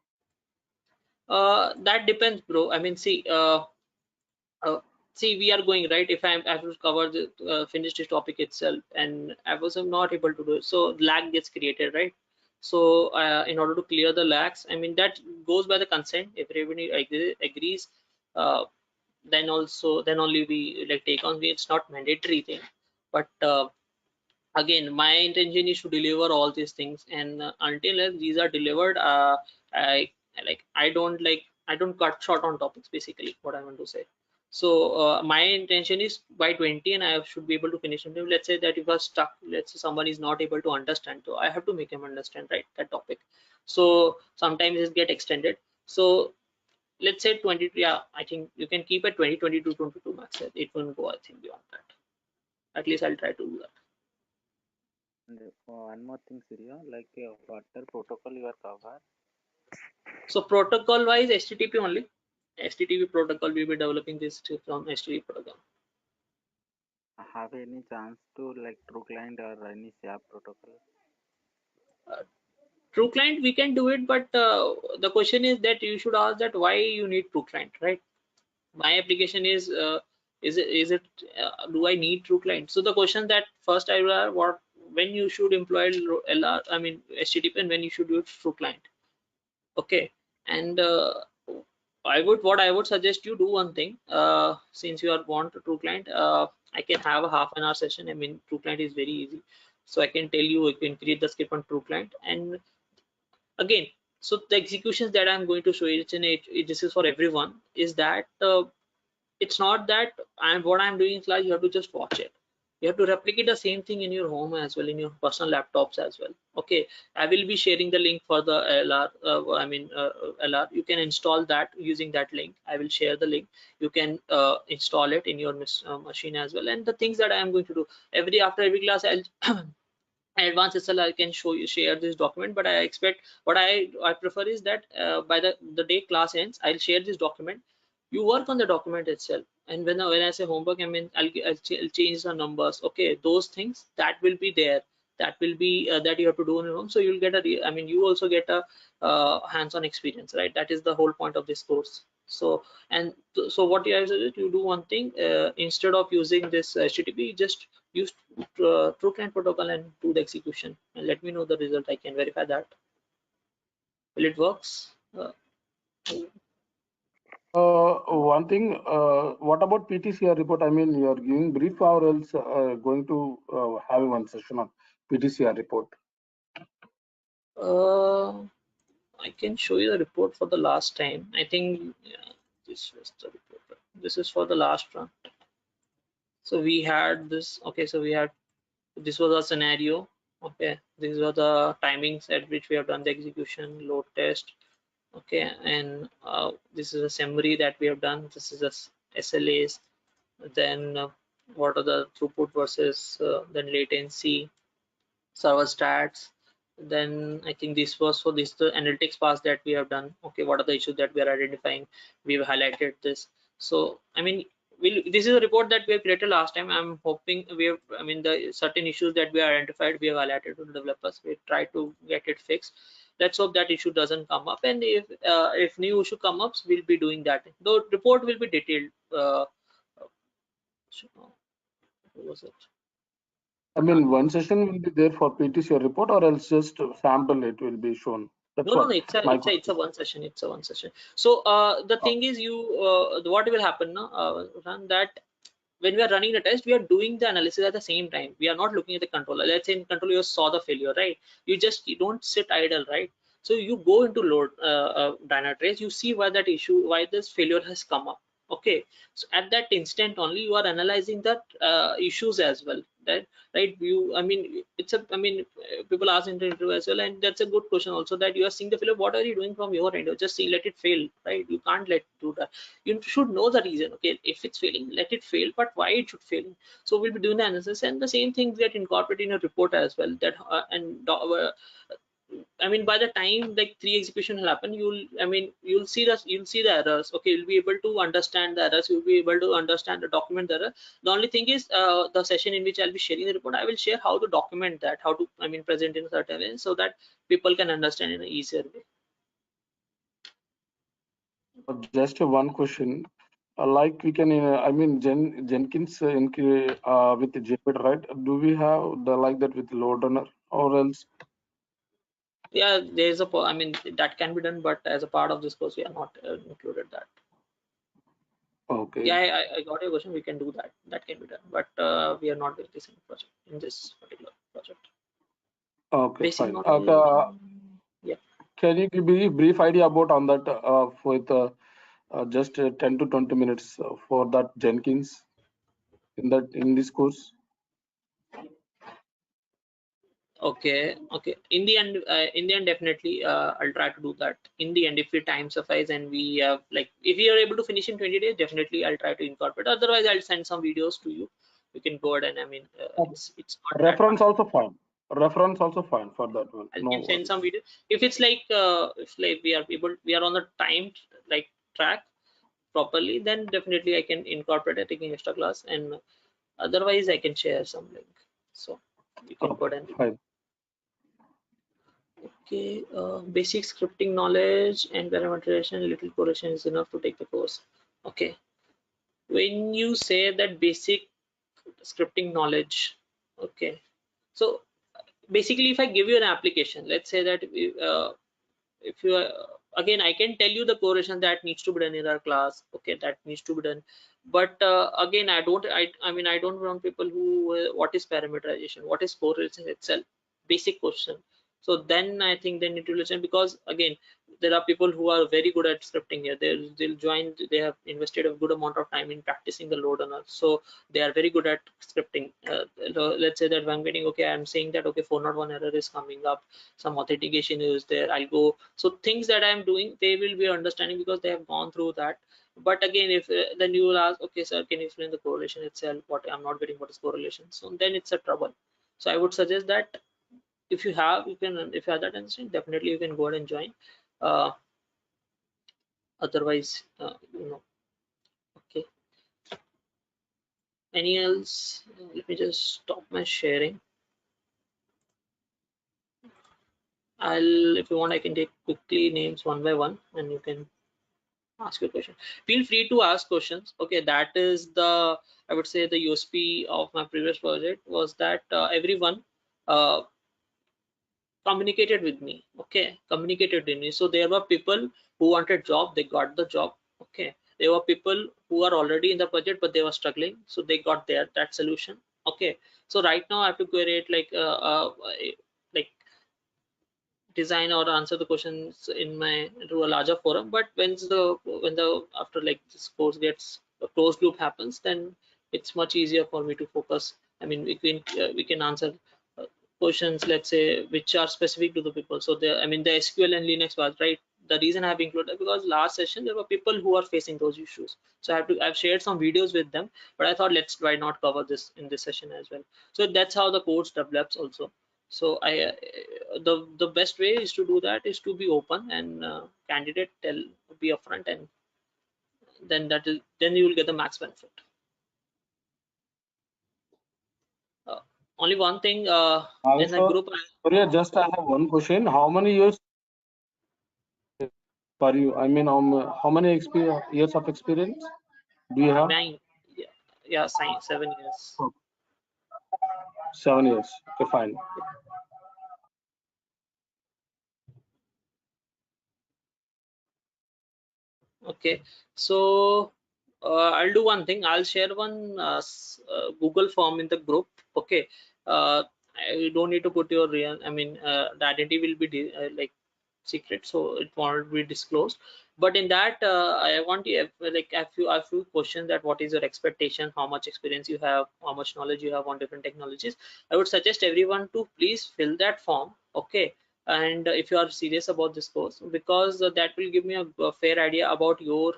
That depends, bro. I mean, see, see, we are going right. If I have to cover the finish this topic itself, and I was not able to do it, so lag gets created, right? So in order to clear the lags, I mean, that goes by the consent. If everybody agrees, then only we like take on. It's not mandatory thing, but again, my intention is to deliver all these things, and until these are delivered, I I don't cut short on topics, basically what I want to say. So my intention is by 20 and I should be able to finish it. Let's say that if I stuck, let's say someone is not able to understand, so I have to make him understand, right, that topic. So sometimes it get extended. So let's say 20, yeah, I think you can keep at 20, 22, 22 max. It won't go, I think, beyond that. At least I'll try to do that.
And one more thing, Surya, like what are protocol you are cover?
So protocol wise, HTTP only. HTTP protocol, we'll be developing this from HTTP protocol.
Have any chance to like TruClient or any SAP protocol?
TruClient, we can do it, but the question is that you should ask that why you need TruClient, right? My application is it do I need TruClient? So the question that first I will ask, what, when you should employ LR, I mean HTTP, and when you should use TruClient. Okay, and what I would suggest you do one thing. Since you are want to TruClient, I can have a half an hour session. I mean, TruClient is very easy, so I can tell you can create the script on TruClient. And again, so the executions that I'm going to show you, this is for everyone, is that it's not that what I'm doing is like you have to just watch it. You have to replicate the same thing in your home as well, in your personal laptops as well. Okay, I will be sharing the link for the LR. LR. You can install that using that link. I will share the link. You can install it in your machine as well. And the things that I am going to do after every class, I'll advanced SL I can show you share this document, but I expect what I prefer is that by the day class ends, I'll share this document. You work on the document itself, and when I say homework, I mean I'll change the numbers. Okay, those things that will be there. That will be that you have to do on your own. So you'll get I mean, you also get a hands-on experience, right? That is the whole point of this course. So and so what you have to do, you do one thing, instead of using this HTTP, just use TruClient protocol and do the execution, and let me know the result. I can verify that. Will it works?
One thing, what about PTCR report? I mean, you are giving brief or else going to have one session on PTCR report?
I can show you the report for the last time. I think this was the report. This is for the last one. So we had this. Okay, so we had this was a scenario. Okay, these were the timings at which we have done the execution, load test. Okay, and this is a summary that we have done. This is a SLAs. Then what are the throughput versus then latency, server stats. Then I think this was for this the analytics pass that we have done. Okay, what are the issues that we are identifying? We've highlighted this. So I mean, this is a report that we have created last time. I'm hoping we have, I mean, the certain issues that we identified, we have highlighted to the developers. We try to get it fixed. Let's hope that issue doesn't come up, and if new issue come up, we'll be doing that. The report will be detailed. What was it?
I mean, one session will be there for PTCR report, or else just sample it will be shown. That's
No,
what my
it's a one session. It's a one session. So the thing is, what will happen now? Ran that when we are running the test, we are doing the analysis at the same time. We are not looking at the controller. Let's say in controller you saw the failure, right? You don't sit idle, right? So you go into load Dynatrace, you see why that issue, why this failure has come up. Okay, so at that instant only you are analyzing that issues as well. That right? I mean, I mean, people ask in the interview as well, and that's a good question also. That you are seeing the failure. What are you doing from your end? You're just saying let it fail, right? You can't let do that. You should know the reason. Okay, if it's failing, let it fail, but why it should fail? So we'll be doing the analysis, and the same things get incorporated in a report as well. That I mean, by the time like 3 execution will happen, you'll see the errors. Okay, you'll be able to understand the errors. You'll be able to understand the document the error. The only thing is the session in which I'll be sharing the report, I will share how to document that, how to, I mean, present in a certain way so that people can understand in an easier way.
Just one question. like we can, I mean, Jenkins with Jmeter, right? Do we have the like that with LoadRunner or else?
Yeah, there's a I mean that can be done, but as a part of this course we are not included that.
Okay.
Yeah, I got your question. We can do that. That can be done, but we are not doing this in this particular project.
Okay,
Basic
fine.
knowledge. Yeah.
Can you give me a brief idea about on that with just 10 to 20 minutes for that Jenkins in this course?
Okay. In the end, definitely, I'll try to do that. In the end, if the time suffice and we have like, if we are able to finish in 20 days, definitely I'll try to incorporate. Otherwise, I'll send some videos to you. You can go ahead and I mean, it's not that much.
Reference also fine. Reference also fine for that one.
I
No
can send
worries.
some video. If it's like, if like we are on the time like track properly, then definitely I can incorporate it taking extra class, and otherwise I can share some link. So you can go
Okay,
ahead and do that.
fine.
Okay, basic scripting knowledge and parameterization, little correction is enough to take the course. Okay, when you say that basic scripting knowledge, okay, so basically if I give you an application, let's say that if you again I can tell you the correlation that needs to be done in our class, okay, that needs to be done, but again I mean I don't want people who what is parameterization, what is correlation itself, basic question. So then I think they need to listen, because again there are people who are very good at scripting here. They'll join, they have invested a good amount of time in practicing the load runner, so they are very good at scripting. Let's say that I'm getting, okay, I'm saying that okay 401 error is coming up, some authentication is there, I'll go, so things that I'm doing they will be understanding because they have gone through that. But again, if then you will ask, okay sir, can you explain the correlation itself, what I'm not getting, what is correlation, so then it's a trouble. So I would suggest that if you have, you can, if you have that understanding, definitely you can go ahead and join. uh, Otherwise okay, any else? Let me just stop my sharing. I'll, if you want, I can take quickly names one by one and you can ask your question. Feel free to ask questions. Okay, that is the, I would say, the USP of my previous project was that everyone uh, communicated with me. Okay, communicated with me. So there were people who wanted job, they got the job. Okay, there were people who are already in the project but they were struggling, so they got that solution. Okay, so right now I have to create like design or answer the questions in my into a larger forum. But when the after like this course gets a closed loop happens, then it's much easier for me to focus. I mean we can answer questions, let's say, which are specific to the people. So the, I mean the SQL and Linux was right. The reason I've included, because last session there were people who are facing those issues, so I've shared some videos with them, but I thought let's why not cover this in this session as well. So that's how the course develops also. So the best way is to do that is to be open and candidate, tell, be upfront, and then you will get the max benefit. uh, Only one thing in the
Also,
group.
Surya, just I have one question. How many years for you? I mean, how many years of experience do you have?
9, yeah, 7 years.
Oh, 7 years. Okay, fine.
Okay, so I'll do one thing. I'll share one Google form in the group. Okay, you don't need to put your real, I mean the identity will be like secret, so it won't be disclosed. But in that I want you like a few questions, that what is your expectation, how much experience you have, how much knowledge you have on different technologies. I would suggest everyone to please fill that form. Okay, and if you are serious about this course, because that will give me a fair idea about your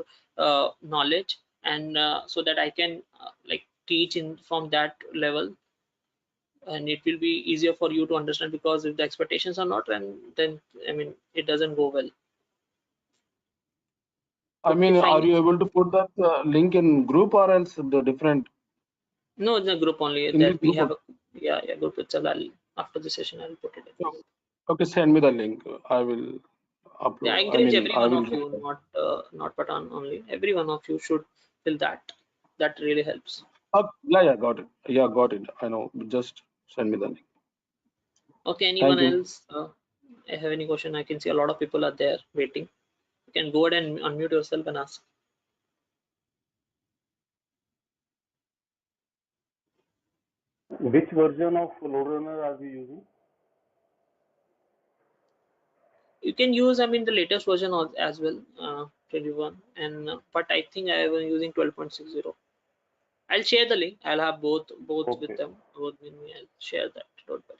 knowledge, and so that I can like teach in from that level, and it will be easier for you to understand, because if the expectations are not, and then I mean it doesn't go well.
I
Okay,
mean, are
fine.
you able to put that link in group or else the different
No, in the group only,
in this
that we
group?
have a, yeah, group itself. After the session I'll put it in.
Okay, send me the link. I will
Yeah, I
upload. I
encourage
mean,
every
I
one
will
of
just.
you, not Patan only, every one of you should fill that. That really helps.
Yeah, got it. Yeah, got it. I know. Just send me the link.
Okay, anyone
Thank you.
else have any question? I can see a lot of people are there waiting. You can go ahead and unmute yourself and ask.
Which version of LoadRunner are we using?
You can use, I mean, the latest version as well, 21, and but I think I was using 12.60. I'll share the link. I'll have both with
Okay.
them. Both with me. I'll share that. Don't worry.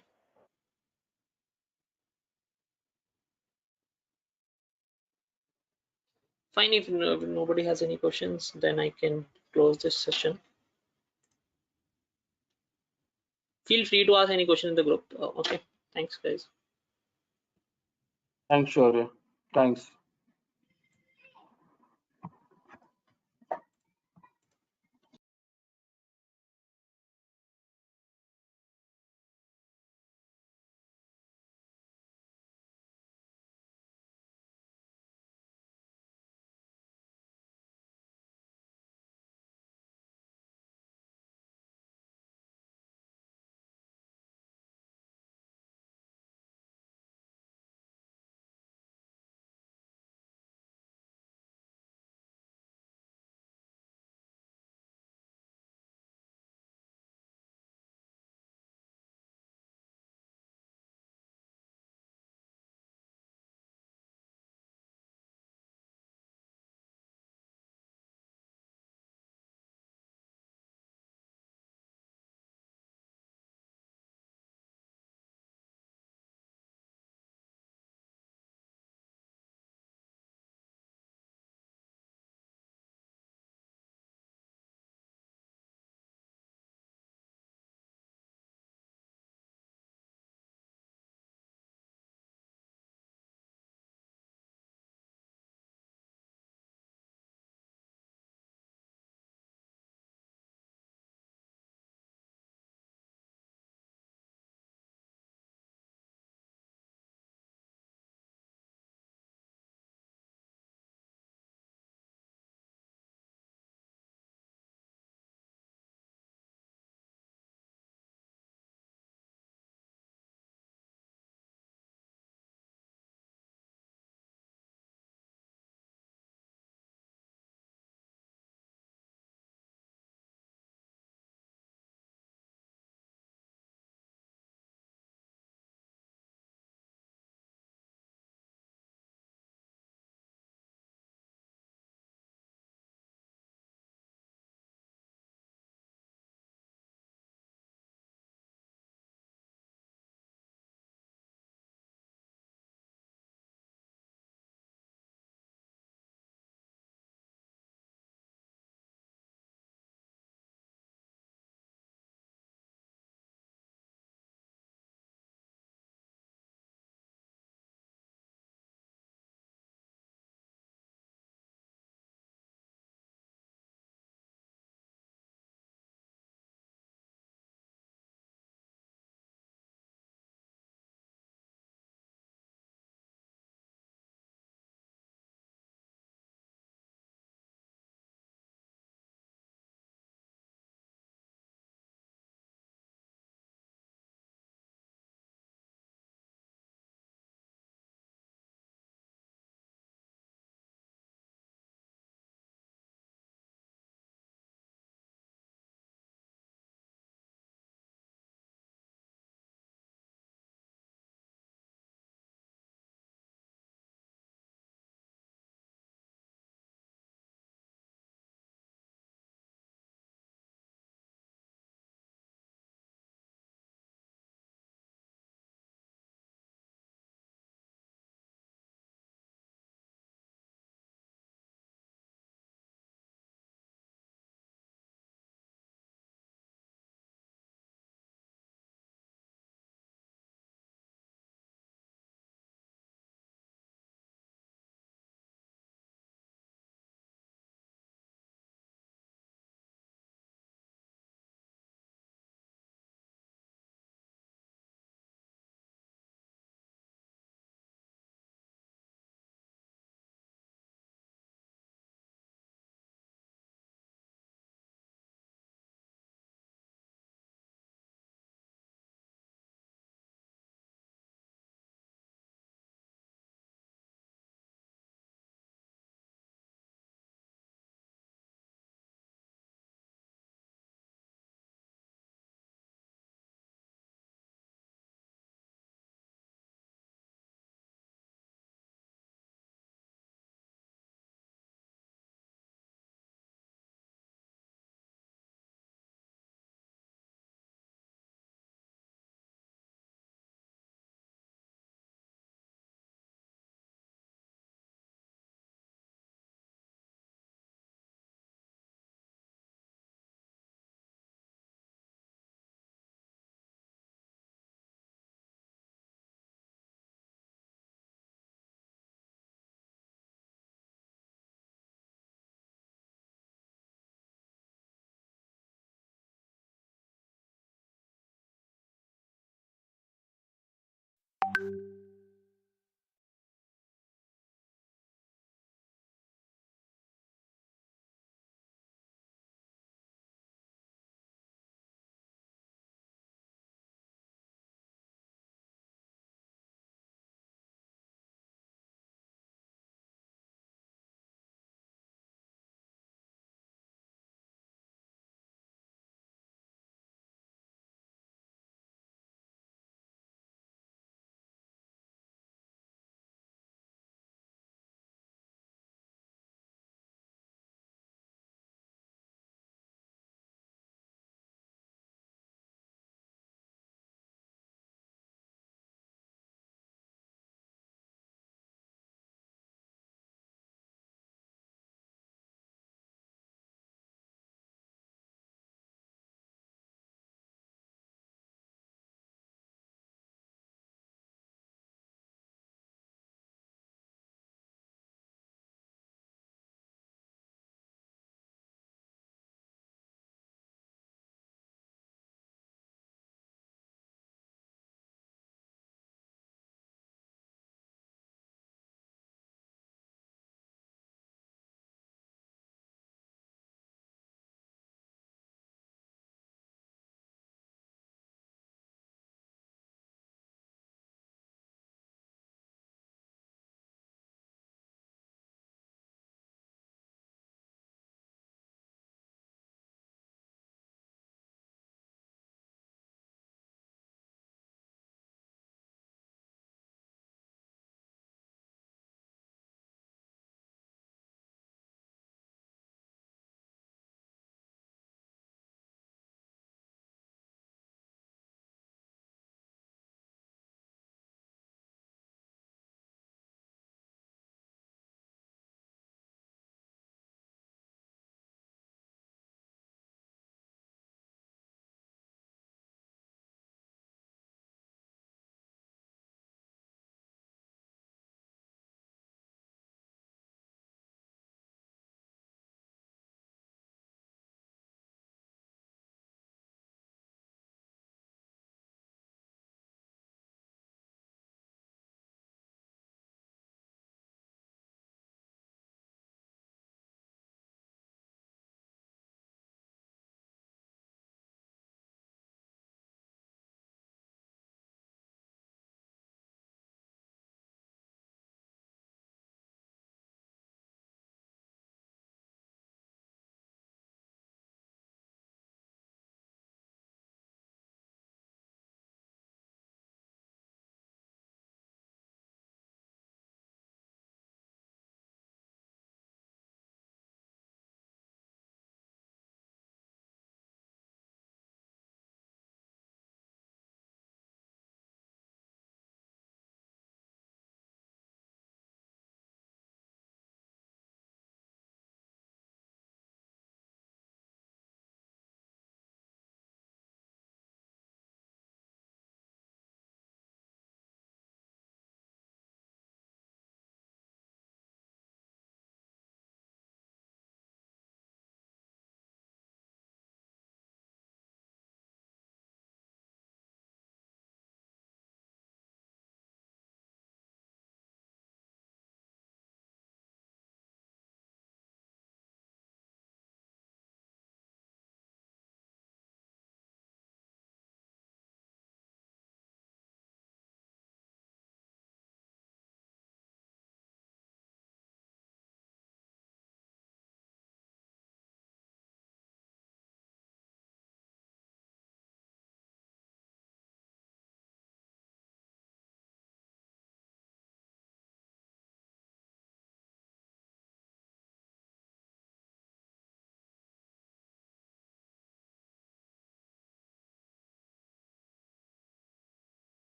Fine. If nobody has any questions, then I can close this session. Feel free to ask any question in the group. Okay. Thanks, guys.
Thanks, Shaurya. Thanks.